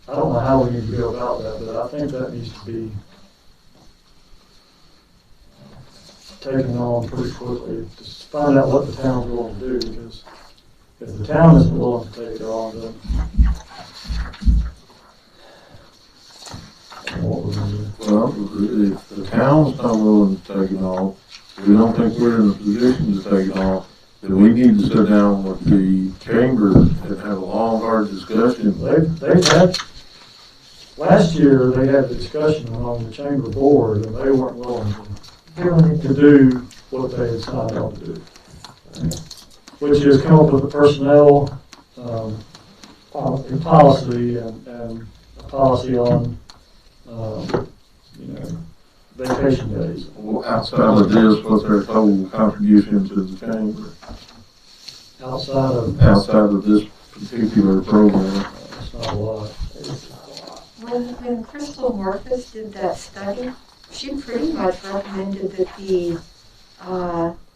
don't know how we need to go about that, but I think that needs to be taking on pretty quickly. Just find out what the town's willing to do, because if the town isn't willing to take it on, then I don't know what we're gonna do. Well, if the town's not willing to take it on, we don't think we're in a position to take it on, then we need to sit down with the chamber and have a long, hard discussion. They've had, last year, they had a discussion among the chamber board, and they weren't willing to do what they had signed on to do. Which is come up with a personnel, policy and a policy on, vacation days. Well, outside of this, what's their total contribution to the chamber? Outside of this particular program? It's not a lot. When Crystal Marcus did that study, she pretty much recommended that the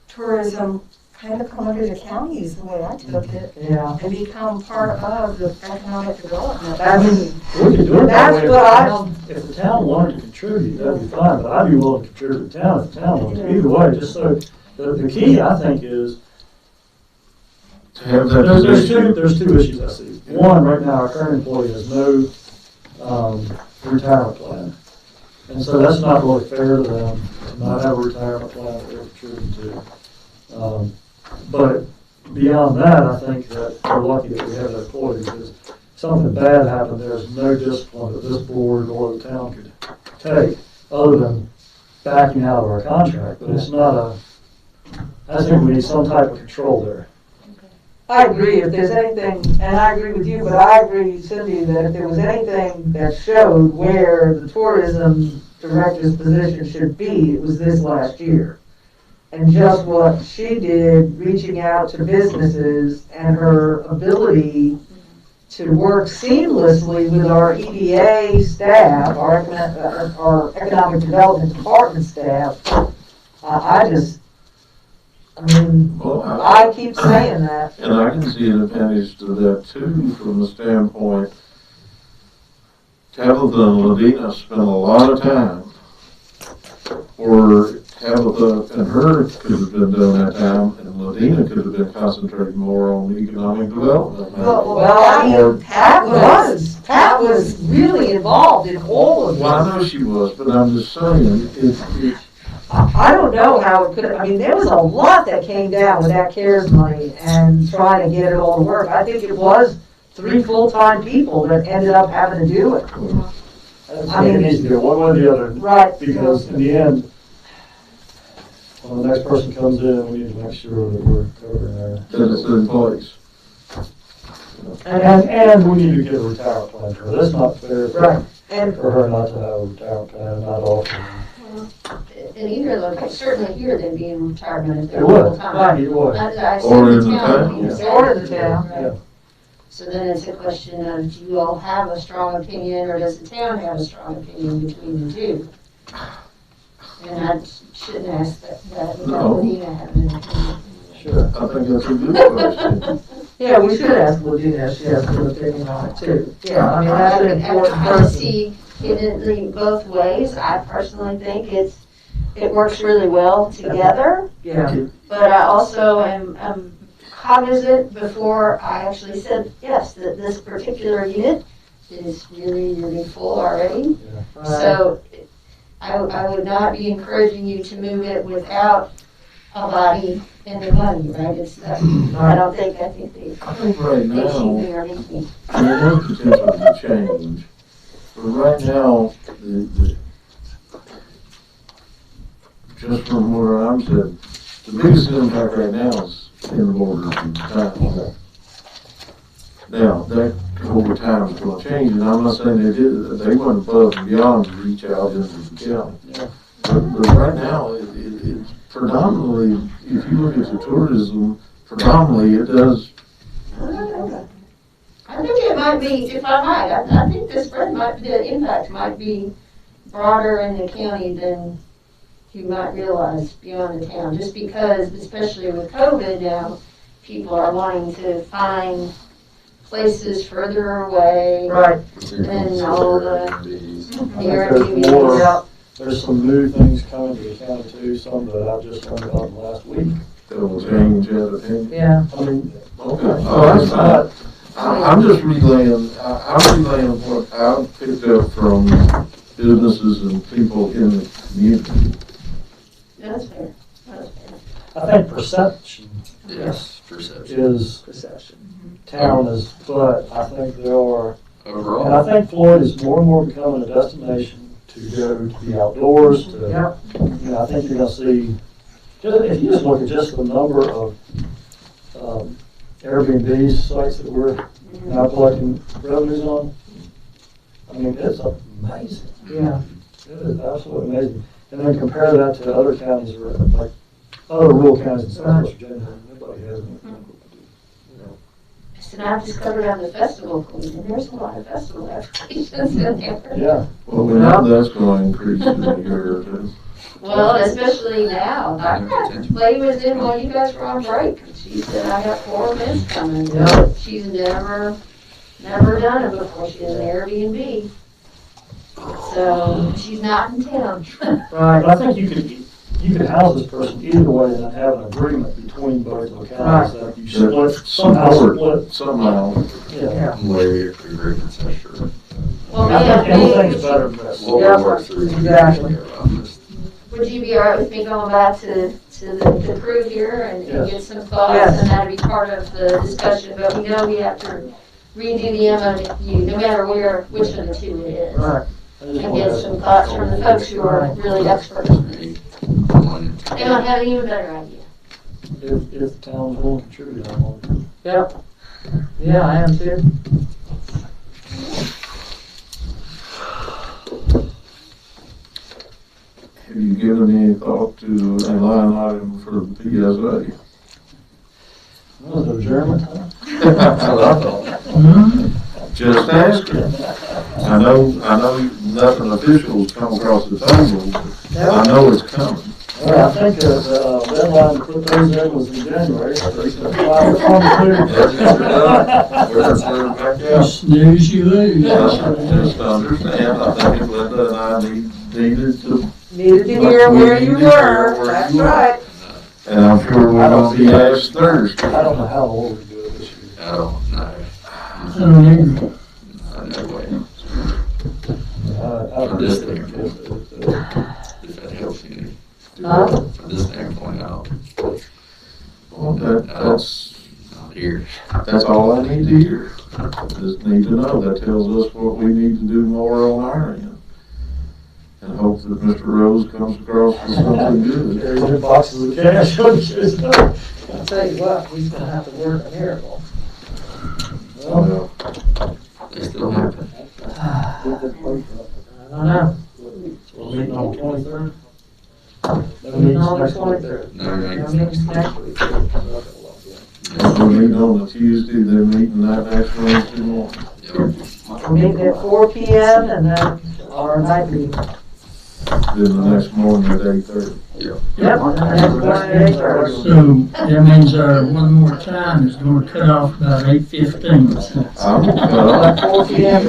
tourism kind of come under the county is the way I took it, Yeah. and become part of the economic development. I mean, We could do it that that's way. what I, If the town wanted to contribute, that'd be fine, but I'd be willing to contribute to the town if the town wanted to. Either way, just so, the key, I think, is, To have that position. there's two issues I see. One, right now, our current employee has no, retirement plan. And so that's not really fair to them to not have a retirement plan that they're contributing to. But beyond that, I think that we're lucky that we have that employee, because if something bad happened, there's no discipline that this board or the town could take, other than backing out of our contract, but it's not I think we need some type of control there. I agree, if there's anything, and I agree with you, but I agree, Cindy, that if there was anything that showed where the tourism director's position should be, it was this last year. And just what she did, reaching out to businesses and her ability to work seamlessly with our EDA staff, our economic development department staff, I mean, Well, I keep saying that. And I can see an advantage to that too, from the standpoint, Tabitha and Ladina spent a lot of time, or Tabitha and her could have been doing that time, and Ladina could have been concentrating more on economic development. Well, Pat was really involved in all of Well, I this. know she was, but I'm just saying, I don't know how it could, I mean, there was a lot that came down with that CARES money and trying to get it all to work. I think it was 3 full-time people that ended up having to do it. I think it needs to be one way or the other. Right. Because in the end, when the next person comes in, we need to make sure that we're covering there. that it's in place. And we need to get a retirement plan for her. That's not fair Right. And for her not to have a retirement plan, not offer. In either location, certainly here they'd be in retirement if It they're would, full time. right, it would. I said Or in the the town. town, you yeah. said Or in the town. right. Yeah. So then it's a question of, do you all have a strong opinion, or does the town have a strong opinion between the two? And I shouldn't ask that without No. Medina having an opinion. Sure. I think that's a good question. yeah, we should ask Ladina if she has an opinion on it too. Yeah, I mean, that's an important I person. see it in both ways. I personally think it works really well together, Yeah, but I also am cognizant before I actually said yes, that this particular unit is really, really full already. right. So I would not be encouraging you to move it without a body and the money, right? It's that, I think I think right they now, should be underneath. there is potential to change. But right now, just from where I'm sitting, the biggest impact right now is in the borders of town. Now, that over time is gonna change, and I'm not saying they went above and beyond to reach out into the county. Yeah. But right now, it's predominantly, if you look at the tourism, predominantly it does. I think it might be, if I might, I think the impact might be broader in the county than you might realize beyond the town, just because, especially with COVID now, people are wanting to find places further away. Right. And all the I think there's more, Airbnbs. there's some new things coming to the county too, some that I've just learned about last week. That will change everything. Yeah, I mean, Okay, oh, that's fine. I'm just relaying, I'm relaying what I've picked up from businesses and people in the community. That's fair. That's fair. I think perception Yes, perception. is perception. town is, but I think there are, and I Overall, think Floyd is more and more becoming a destination to go to the outdoors, to, Yep. you know, I think you're gonna see, just, if you just look at just the number of, Airbnb sites that we're now collecting revenues on, I mean, it's amazing. Yeah, It is absolutely amazing. And then compare that to other counties, like, other rural counties in Southwest Virginia, nobody has anything. And I've discovered on the festival queen, and there's a lot of festival applications in there. Yeah. Well, we know that's going to increase in a year or two. Well, especially now. Lady was in while you guys were on break, and she said, I got 4 events coming. Yeah. She's never done it before. She has an Airbnb. So she's not in town. right. But I think you could house this person either way and have an agreement between both localities that you split, somehow split. Somehow. Yeah. way agreements, that's true. Well, I think anything's maybe, better than this. We'll Yeah, work through it. exactly. would you be all right with me going back to the crew here and Yes. get some thoughts? Yes. And that'd be part of the discussion, but we know we have to redo the MOU, no matter which of the two it is. Right. And get some thoughts from the folks who are really experts. They might have an even better idea. If the town's willing to contribute, I'm on. Yep. Yeah, I am too. Have you given any thought to a line item for the PSA? Was it adjournment time? That's what I thought. Just asking. I know nothing official has come across the table, but I know it's coming. Well, I think the deadline to put those in was in January, so you can apply for 22. Snooze, you lose. Just understand, I think Linda and I needed to, Needed to hear where you were, that's right. and I'm sure we're gonna be asked Thursday. I don't know how old we do it this year. I don't know. I don't either. No way. I From this think standpoint, if that helps you. Huh? From this standpoint, Well, that's not here. all I need to hear. Just need to know, that tells us what we need to do more on our end. And hope that Mr. Rose comes across with something good. There's your boxes of cash. I'll tell you what, he's gonna have to work a miracle. Well, They still happen. I don't know. We're meeting on the 23rd. Meeting on the 23rd. No, No meetings meetings next next week. we're meeting on the Tuesday, they're meeting that next Wednesday morning. Yep. We're meeting at 4 p.m. and then our night meeting. Then the next morning at 8:30. Yep. Yep, and then next morning at 8:30. So that means one more time is going to cut off about 8:15. At 4 p.m.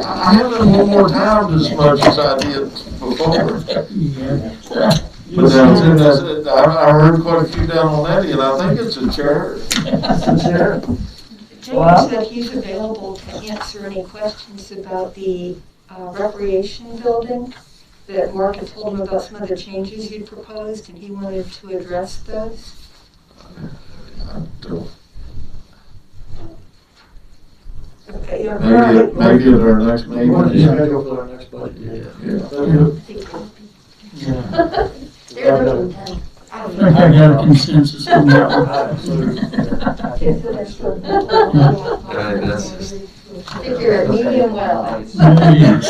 I haven't one more time as much as I did before. Yeah. But down to I heard quite a few down on that end, I think it's a charity. James said he's available to answer any questions about the recreation building, that Mark had told him about some of the changes you'd proposed, and he wanted to address those. I don't- Okay, yeah, Maybe at our next meeting. We're just scheduled for our next budget. Yeah. They're looking done. I think I got a consensus on that one. That's just. I think you're at medium well. Yes.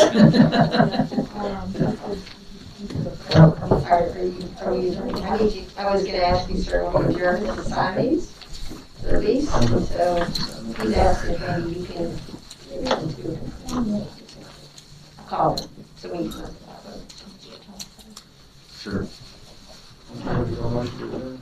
I was gonna ask you, sir, when you're to sign these, the lease, so he's asked if maybe you can call him, so we can. Sure. Thank you very much for that.